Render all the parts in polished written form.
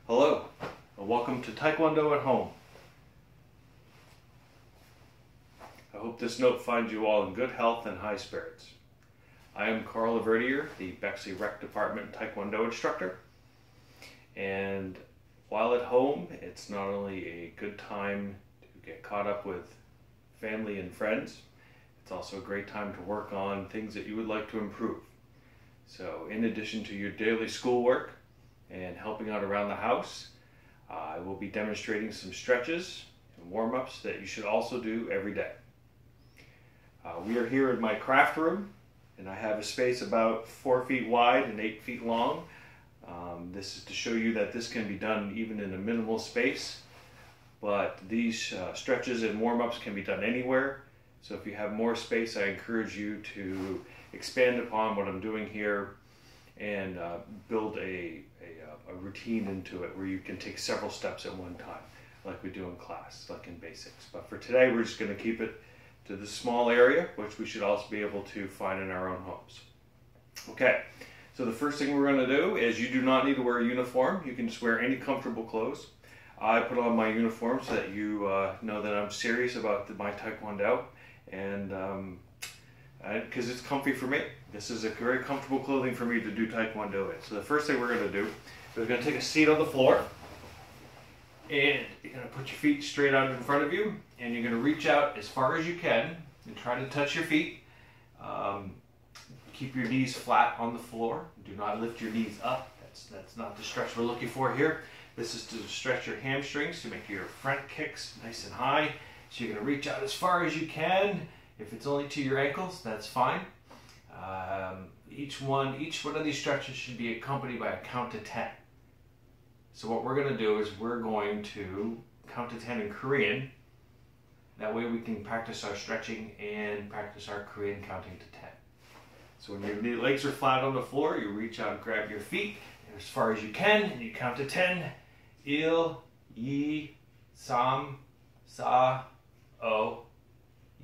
Hello, and welcome to Taekwondo at Home. I hope this note finds you all in good health and high spirits. I am Carl Laverdier, the Bexley Rec Department Taekwondo instructor. And while at home, it's not only a good time to get caught up with family and friends, it's also a great time to work on things that you would like to improve. So in addition to your daily schoolwork and helping out around the house, I will be demonstrating some stretches and warm-ups that you should also do every day. We are here in my craft room, and I have a space about 4 feet wide and 8 feet long. This is to show you that this can be done even in a minimal space, but these stretches and warm-ups can be done anywhere. So if you have more space, I encourage you to expand upon what I'm doing here and build a routine into it where you can take several steps at one time, like we do in class, like in basics. But for today, we're just going to keep it to this small area, which we should also be able to find in our own homes. Okay, so the first thing we're going to do is you do not need to wear a uniform. You can just wear any comfortable clothes. I put on my uniform so that you know that I'm serious about my Taekwondo, and because it's comfy for me. This is a very comfortable clothing for me to do Taekwondo in. So the first thing we're going to do is we're going to take a seat on the floor, and you're going to put your feet straight out in front of you, and you're going to reach out as far as you can and try to touch your feet. Keep your knees flat on the floor. Do not lift your knees up. That's not the stretch we're looking for here. This is to stretch your hamstrings to make your front kicks nice and high. So you're going to reach out as far as you can. If it's only to your ankles, that's fine. Each one of these stretches should be accompanied by a count to 10. So what we're going to do is we're going to count to 10 in Korean. That way we can practice our stretching and practice our Korean counting to 10. So when your legs are flat on the floor, you reach out and grab your feet as far as you can, and you count to 10. 1, 2, 3, 4, 5, 6, 7,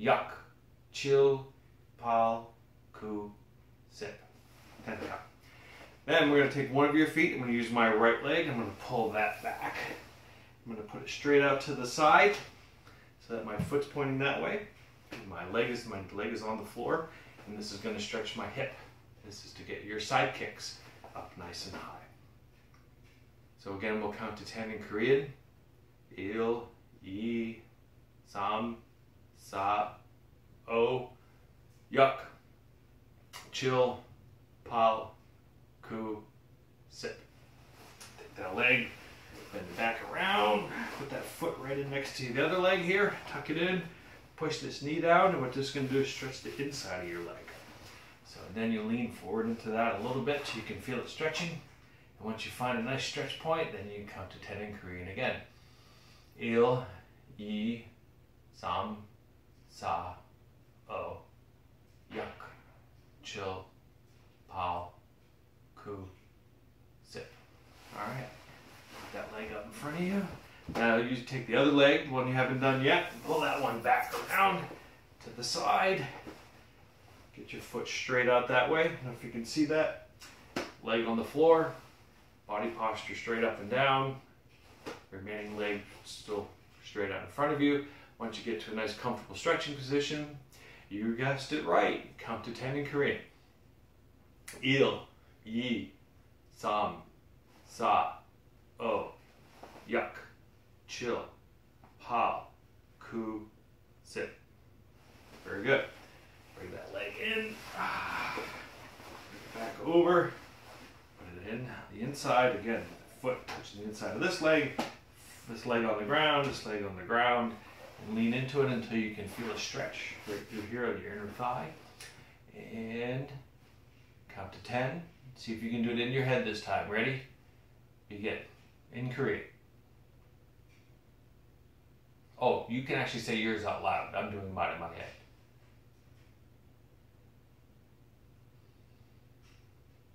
8, 9, 10. 10 count. Then we're going to take one of your feet. I'm going to use my right leg. I'm going to pull that back. I'm going to put it straight out to the side so that my foot's pointing that way. And my leg is on the floor, and this is going to stretch my hip. This is to get your side kicks up nice and high. So again, we'll count to 10 in Korean. 1, 2, 3, 4, 5, 6, 7, 8, 9, 10. Take that leg, bend it back around, put that foot right in next to the other leg here, tuck it in, push this knee down, and what this is going to do is stretch the inside of your leg. So then you lean forward into that a little bit so you can feel it stretching. And once you find a nice stretch point, then you count to 10 in Korean again. 1, 2, 3, 4, 5, 6, 7, 8, 9, 10. All right, put that leg up in front of you. Now you take the other leg, the one you haven't done yet, and pull that one back around to the side. Get your foot straight out that way. I don't know if you can see that. Leg on the floor, body posture straight up and down. Remaining leg still straight out in front of you. Once you get to a nice comfortable stretching position, you guessed it right. Count to 10 in Korean. 1, 2, 3, 4, 5, 6, 7, 8, 9, 10. Very good. Bring that leg in. Bring it back over. Put it in the inside. Again, foot touching the inside of this leg on the ground, this leg on the ground. And lean into it until you can feel a stretch right through here on your inner thigh. And count to 10. See if you can do it in your head this time. Ready? Begin. In Korean. Oh, you can actually say yours out loud. I'm doing mine in my head.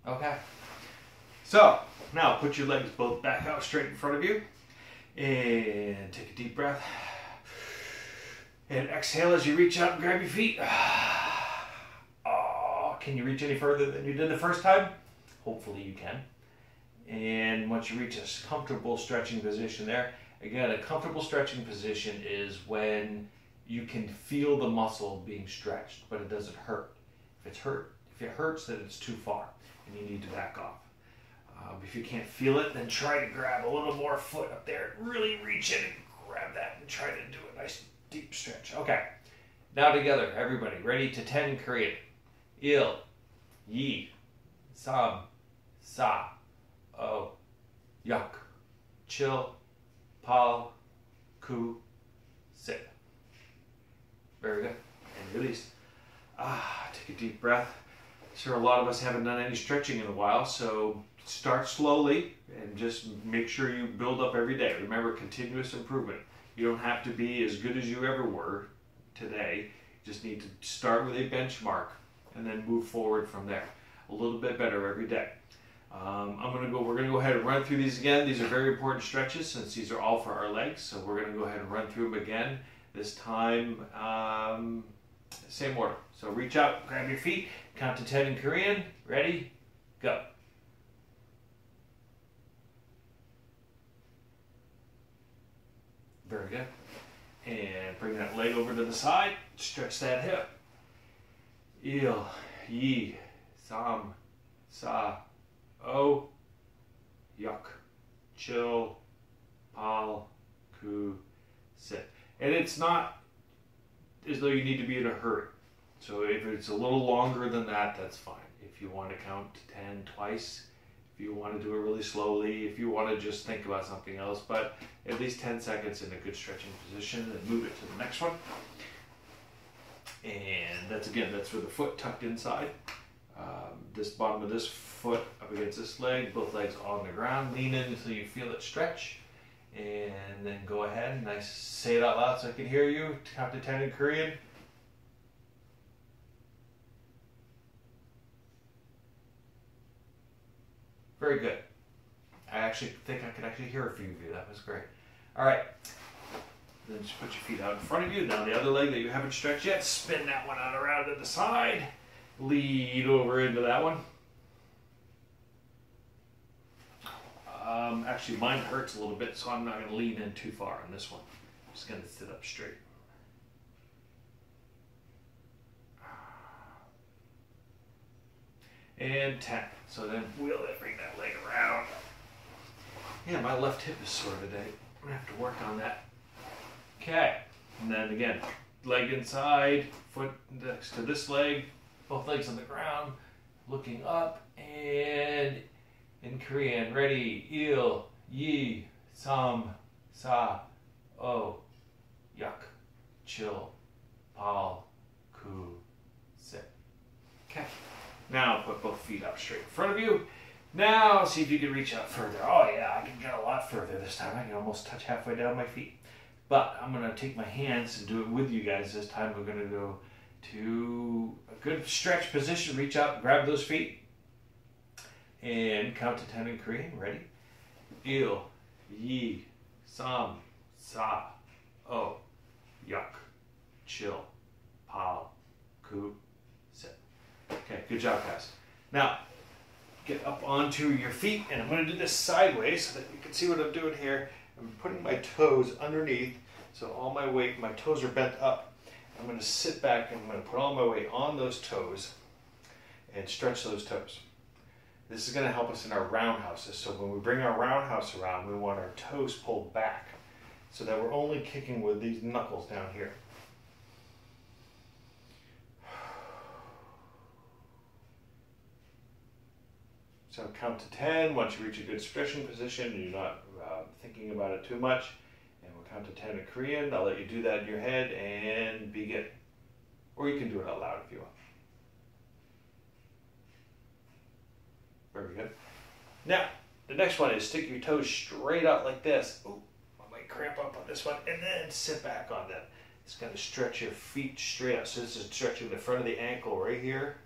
Okay. So, now put your legs both back out straight in front of you. And take a deep breath. And exhale as you reach out and grab your feet. Oh, can you reach any further than you did the first time? Hopefully you can. And once you reach a comfortable stretching position there, again, a comfortable stretching position is when you can feel the muscle being stretched, but it doesn't hurt. If it hurts, then it's too far, and you need to back off. If you can't feel it, then try to grab a little more foot up there. Really reach in and grab that and try to do a nice deep stretch. Okay, now together, everybody, ready to 10 in Korean. Il, yi, sam, sa, o, yak, chill, pal, ku, sit. Very good. And release. Take a deep breath. Sure, a lot of us haven't done any stretching in a while, so start slowly and just make sure you build up every day. Remember, continuous improvement. You don't have to be as good as you ever were today. You just need to start with a benchmark and then move forward from there. A little bit better every day. We're gonna go ahead and run through these again. These are very important stretches since these are all for our legs. So we're gonna go ahead and run through them again. This time, same order. So reach out, grab your feet, count to 10 in Korean. Ready, go. Very good. And bring that leg over to the side. Stretch that hip. Il, yi, sam, sa, o, yak, chill, pal, ku, sit. And it's not as though you need to be in a hurry. So if it's a little longer than that, that's fine. If you want to count to 10 twice, if you want to do it really slowly, if you want to just think about something else, but at least 10 seconds in a good stretching position, and move it to the next one. And that's with the foot tucked inside. This bottom of this foot up against this leg, both legs on the ground. Lean in until you feel it stretch. And then go ahead and say it out loud so I can hear you. Count to 10 in Korean. Very good. I actually think I could actually hear a few of you. That was great. All right. Then just put your feet out in front of you. Now the other leg that you haven't stretched yet, spin that one out around to the side. Lead over into that one. Actually, mine hurts a little bit, so I'm not going to lean in too far on this one. I'm just going to sit up straight. And 10. So then wheel it, bring that leg around. Yeah, my left hip is sore today. I'm going to have to work on that. Okay. And then again, leg inside, foot next to this leg, both legs on the ground, looking up, and in Korean, ready, il, yi, sam, sa, o, yak, chill, pal, ku, sit. Okay. Now put both feet up straight in front of you. Now see if you can reach out further. Oh yeah, I can get a lot further this time. I can almost touch halfway down my feet. But I'm going to take my hands and do it with you guys this time. We're going to go to a good stretch position. Reach out, grab those feet. And count to 10 in Korean. Ready? Il, yi, sam, sa, o, yak, chill, pal, ku, sit. Okay, good job, guys. Now, get up onto your feet, and I'm going to do this sideways so that you can see what I'm doing here. I'm putting my toes underneath, so all my weight, my toes are bent up. I'm going to sit back, and I'm going to put all my weight on those toes and stretch those toes. This is going to help us in our roundhouses. So when we bring our roundhouse around, we want our toes pulled back so that we're only kicking with these knuckles down here. So count to 10. Once you reach a good stretching position, you're not thinking about it too much. And we'll count to 10 in Korean. I'll let you do that in your head and begin. Or you can do it out loud if you want. Very good. Now, the next one is stick your toes straight out like this. Ooh, I might cramp up on this one. And then sit back on them. It's going to stretch your feet straight out. So this is stretching the front of the ankle right here.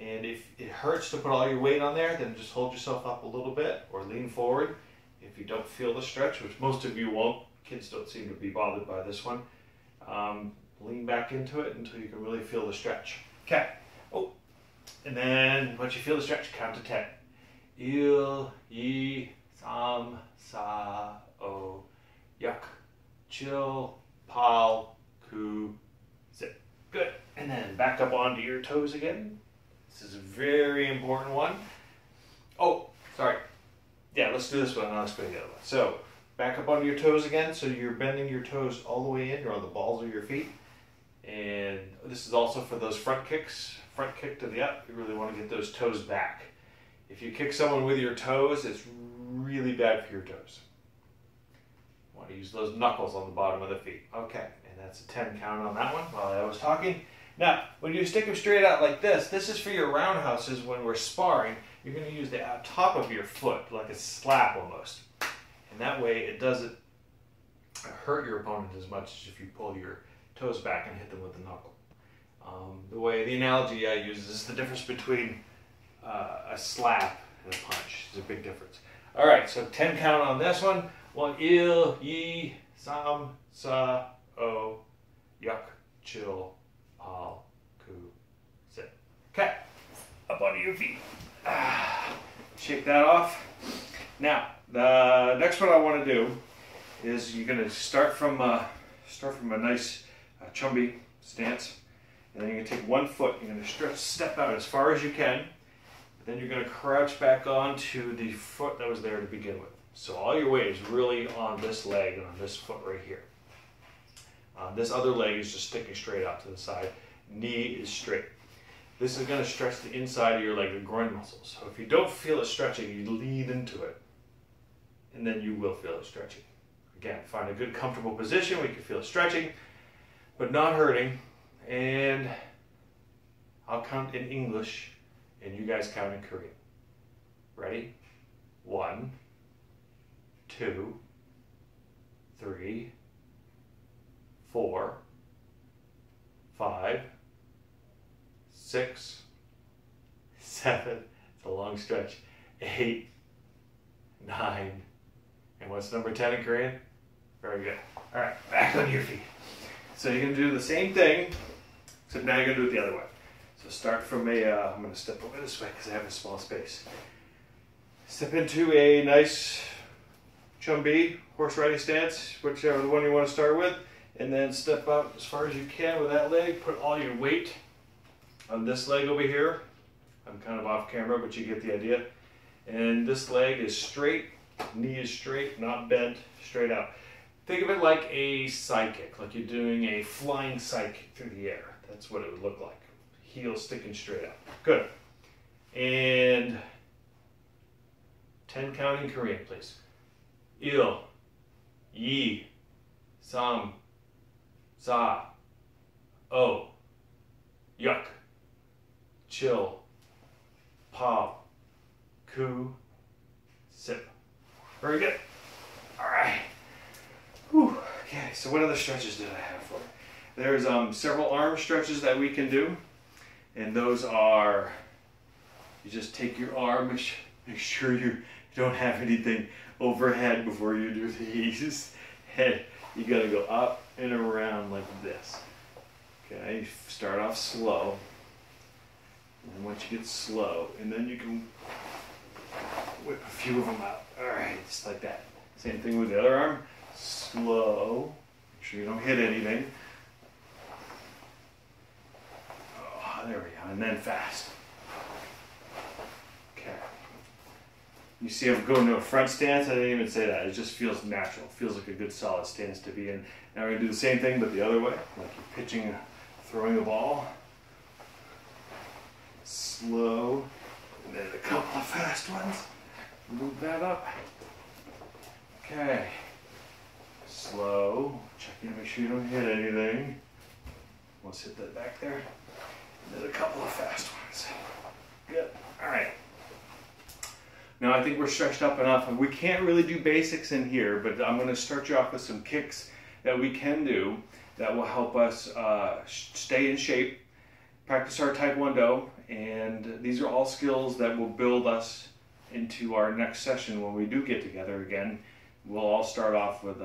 And if it hurts to put all your weight on there, then just hold yourself up a little bit or lean forward. If you don't feel the stretch, which most of you won't, kids don't seem to be bothered by this one, lean back into it until you can really feel the stretch. Okay. Oh. And then once you feel the stretch, count to 10. Il, yi, up onto your toes again. This is a very important one. Oh, sorry. Yeah, let's do this one and I'll explain the other one. So, back up onto your toes again. So you're bending your toes all the way in. You're on the balls of your feet. And this is also for those front kicks. Front kick to the up. You really want to get those toes back. If you kick someone with your toes, it's really bad for your toes. You want to use those knuckles on the bottom of the feet. Okay, and that's a 10 count on that one while I was talking. Now, when you stick them straight out like this is for your roundhouses when we're sparring. You're going to use the top of your foot, like a slap almost. And that way it doesn't hurt your opponent as much as if you pull your toes back and hit them with the knuckle. The analogy I use is the difference between a slap and a punch. There's a big difference. All right, so 10 count on this one. 1, il, yi, sam, sa, o, yuk, chill, pal, ku, sit. Okay, up onto your feet. Shake that off. Now, the next one I want to do is you're going to start from a nice chumbi stance, and then you're going to take one foot. You're going to step out as far as you can. Then you're going to crouch back onto the foot that was there to begin with. So all your weight is really on this leg and on this foot right here. This other leg is just sticking straight out to the side. Knee is straight. This is going to stretch the inside of your leg, the groin muscles. So if you don't feel it stretching, you lean into it. And then you will feel it stretching. Again, find a good comfortable position where you can feel it stretching, but not hurting. And I'll count in English, and you guys count in Korean. Ready? 1, 2, 3, 4, 5, 6, 7, it's a long stretch, 8, 9, and what's number 10 in Korean? Very good. All right, back on your feet. So you're going to do the same thing, except now you're going to do it the other way. So start from I'm going to step over this way because I have a small space. Step into a nice chumbi, horse riding stance, whichever one you want to start with, and then step up as far as you can with that leg. Put all your weight on this leg over here. I'm kind of off camera, but you get the idea. And this leg is straight, knee is straight, not bent, straight out. Think of it like a side kick, like you're doing a flying side kick through the air. That's what it would look like. Heel sticking straight out. Good. And 10 count in Korean, please. Il, yi, sam, sa, o, yuk, chill, pal, ku, sip. Very good. All right. Whew. Okay, so what other stretches did I have for you? There's several arm stretches that we can do. And those are, you just take your arm, make sure you don't have anything overhead before you do these. Head, you gotta go up and around like this. Okay, you start off slow. And then once you get slow, and then you can whip a few of them out. All right, just like that. Same thing with the other arm. Slow, make sure you don't hit anything. There we go, and then fast. Okay. You see I'm going to a front stance? I didn't even say that. It just feels natural. It feels like a good solid stance to be in. Now we're going to do the same thing, but the other way. Like you're pitching, throwing a ball. Slow. And then a couple of fast ones. Move that up. Okay. Slow. Checking to make sure you don't hit anything. Let's hit that back there. There's a couple of fast ones. Good. All right. Now I think we're stretched up enough. We can't really do basics in here, but I'm going to start you off with some kicks that we can do that will help us stay in shape, practice our Taekwondo, and these are all skills that will build us into our next session when we do get together again. We'll all start off with,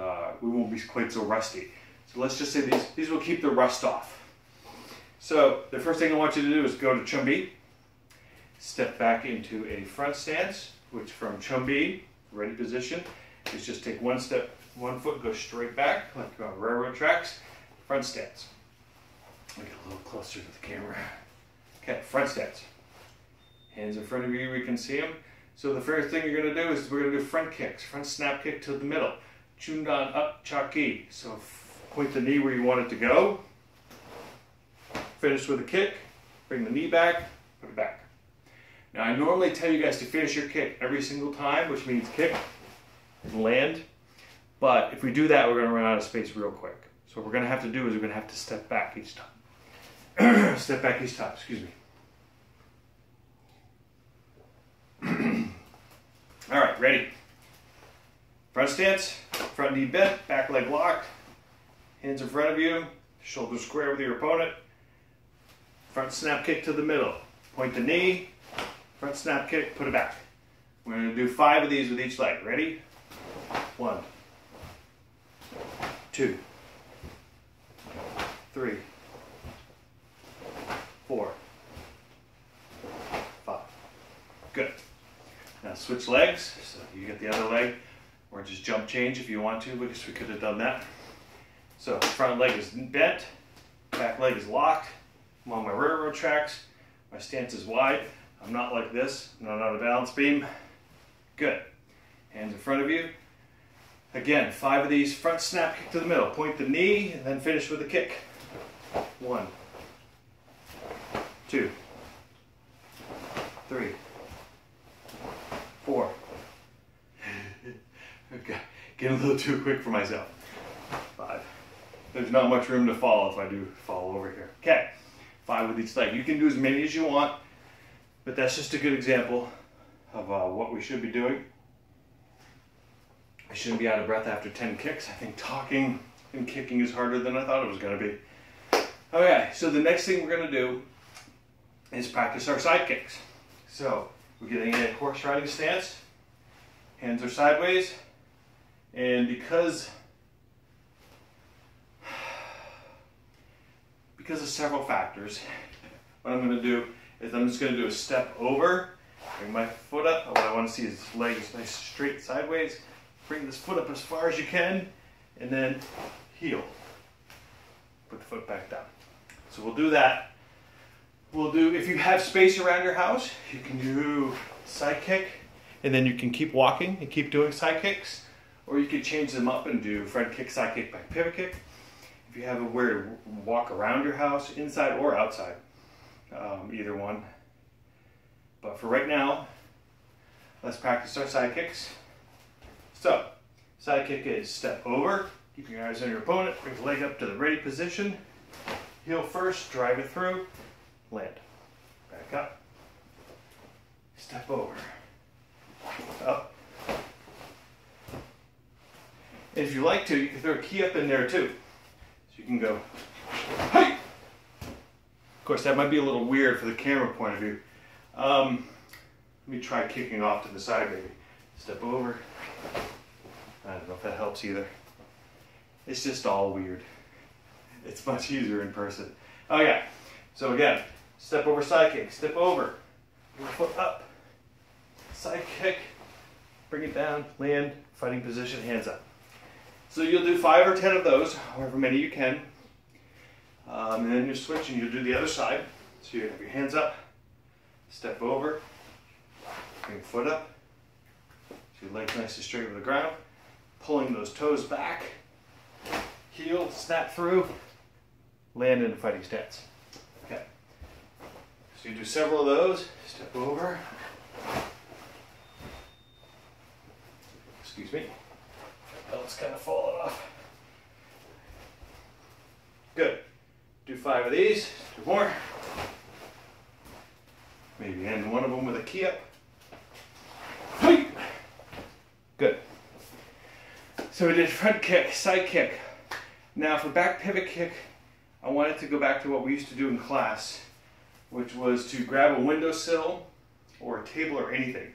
we won't be quite so rusty. So let's just say these will keep the rust off. So the first thing I want you to do is go to chumbi, step back into a front stance, which from chumbi, ready position, is just take one step, one foot, go straight back, like on railroad tracks, front stance. Let me get a little closer to the camera. Okay, front stance. Hands in front of you, we can see them. So the first thing you're going to do is we're going to do front kicks. Front snap kick to the middle. Chundan up, chaki. So point the knee where you want it to go. Finish with a kick. Bring the knee back, put it back. Now I normally tell you guys to finish your kick every single time, which means kick and land. But if we do that, we're going to run out of space real quick. So what we're going to have to do is we're going to have to step back each time. Step back each time, excuse me. All right, ready. Front stance, front knee bent, back leg locked, hands in front of you, shoulders square with your opponent. Front snap kick to the middle. Point the knee, front snap kick, put it back. We're going to do 5 of these with each leg. Ready? 1, 2, 3, 4, 5. Good. Now switch legs. So you get the other leg, or just jump change if you want to, because we could have done that. So front leg is bent, back leg is locked. I'm on my railroad tracks. My stance is wide. I'm not like this. I'm not on a balance beam. Good. Hands in front of you. Again, 5 of these. Front snap kick to the middle. Point the knee and then finish with a kick. 1, 2, 3, 4. Okay. Getting a little too quick for myself. 5. There's not much room to fall if I do fall over here. Okay. 5 with each leg. You can do as many as you want, but that's just a good example of what we should be doing. I shouldn't be out of breath after 10 kicks. I think talking and kicking is harder than I thought it was going to be. Okay, so the next thing we're going to do is practice our side kicks. So we're getting in a horse riding stance. Hands are sideways. And because of several factors, what I'm going to do is I'm just going to do a step over, bring my foot up. What I want to see is this leg is nice straight sideways. Bring this foot up as far as you can, and then heel. Put the foot back down. So we'll do that. We'll do, if you have space around your house, you can do side kick, and then you can keep walking and keep doing side kicks, or you can change them up and do front kick, side kick, back pivot kick. If you have a way to walk around your house, inside or outside, either one. But for right now, let's practice our side kicks. So, side kick is step over, keep your eyes on your opponent, bring the leg up to the ready position, heel first, drive it through, land, back up, step over, up. And if you like to, you can throw a key up in there too. You can go, hey! Of course, that might be a little weird for the camera point of view. Let me try kicking off to the side, maybe. Step over. I don't know if that helps either. It's just all weird. It's much easier in person. Okay, so again, step over, side kick, step over, your foot up, side kick, bring it down, land, fighting position, hands up. So you'll do 5 or 10 of those, however many you can. And then you switch and you'll do the other side. So you have your hands up, step over, bring your foot up, so your legs nice and straight with the ground, pulling those toes back, heel, snap through, land in a fighting stance. Okay. So you do several of those, step over. Excuse me. Belt's kind of falling off. Good. Do 5 of these. 2 more. Maybe end one of them with a key up. Good. So we did front kick, side kick. Now for back pivot kick, I wanted to go back to what we used to do in class, which was to grab a windowsill or a table or anything.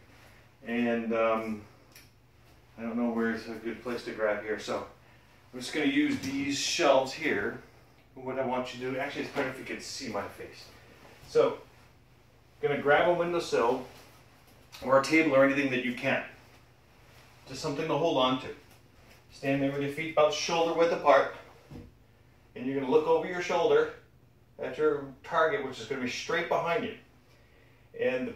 And I don't know where's a good place to grab here, so I'm just going to use these shelves here. What I want you to do, actually it's better if you can see my face. So, I'm going to grab a windowsill or a table or anything that you can. Just something to hold on to. Stand there with your feet about shoulder width apart, and you're going to look over your shoulder at your target, which is going to be straight behind you. And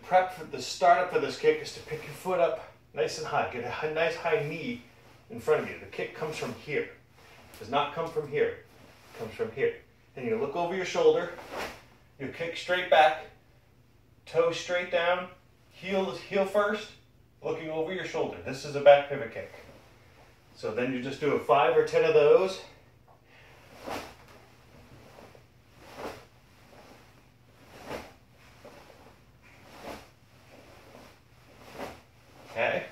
the startup for this kick is to pick your foot up nice and high. Get a nice high knee in front of you. The kick comes from here. It does not come from here. It comes from here. And you look over your shoulder. You kick straight back. Toe straight down. Heel first. Looking over your shoulder. This is a back pivot kick. So then you just do 5 or 10 of those. Okay.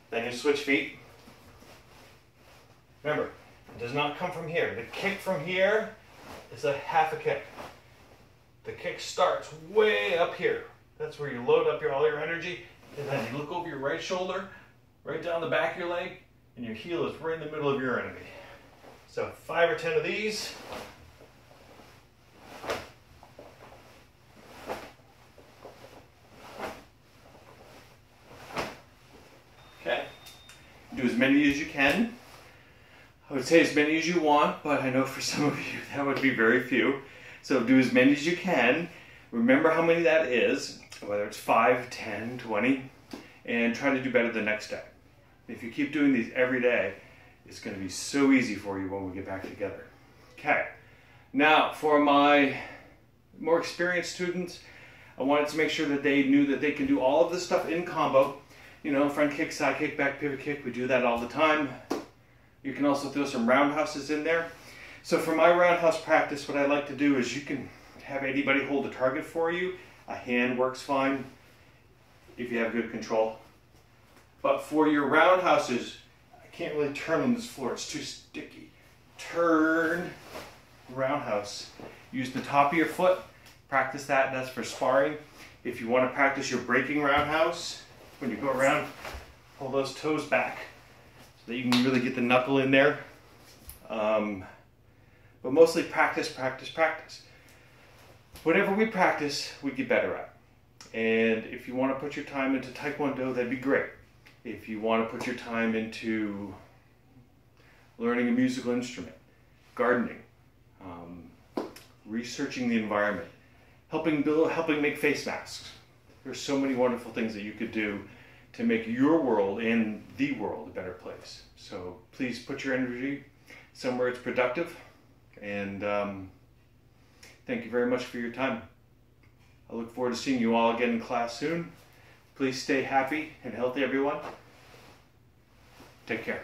Then you switch feet. Remember, it does not come from here. The kick from here is a half a kick. The kick starts way up here. That's where you load up all your energy. And then you look over your right shoulder, right down the back of your leg, and your heel is right in the middle of your enemy. So 5 or 10 of these. Okay. Do as many as you can. I would say as many as you want, but I know for some of you that would be very few. So do as many as you can. Remember how many that is, whether it's 5, 10, 20, and try to do better the next day. If you keep doing these every day, it's going to be so easy for you when we get back together. Okay, now for my more experienced students, I wanted to make sure that they knew that they can do all of this stuff in combo. You know, front kick, side kick, back pivot kick, we do that all the time. You can also throw some roundhouses in there. So for my roundhouse practice, what I like to do is you can have anybody hold a target for you. A hand works fine if you have good control. But for your roundhouses, I can't really turn on this floor, it's too sticky. Turn, roundhouse. Use the top of your foot, practice that, that's for sparring. If you want to practice your breaking roundhouse, when you go around, pull those toes back so that you can really get the knuckle in there. But mostly practice, practice, practice. Whatever we practice, we get better at. And if you want to put your time into Taekwondo, that'd be great. If you want to put your time into learning a musical instrument, gardening, researching the environment, helping make face masks. There's so many wonderful things that you could do to make your world and the world a better place. So please put your energy somewhere it's productive. And thank you very much for your time. I look forward to seeing you all again in class soon. Please stay happy and healthy, everyone. Take care.